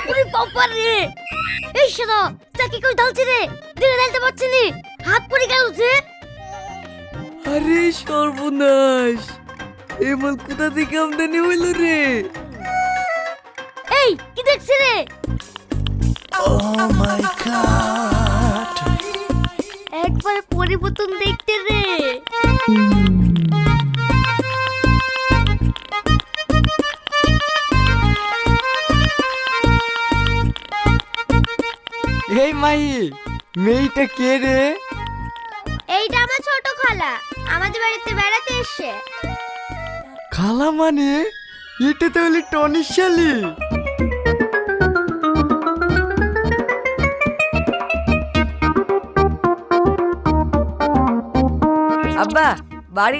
ওরে বাবা রে, এই শালা চাকি কই ঢালছে রে, দিনে ঢালতে পারছি নি, হাত পড়ে গেল যে। আরে সর্বনাশ, এই মাল কোথা থেকে আমদানি হইল রে? এই কি দেখছিস রে? একবার পরিবর্তন দেখতে রে। এই মাই, মেয়েটা কে রে? এইটা আমার ছোট খালা, আমাদের বাড়িতে বেড়াতে এসেছে। খালা মানে এটা তাহলে টনির শালি। আব্বা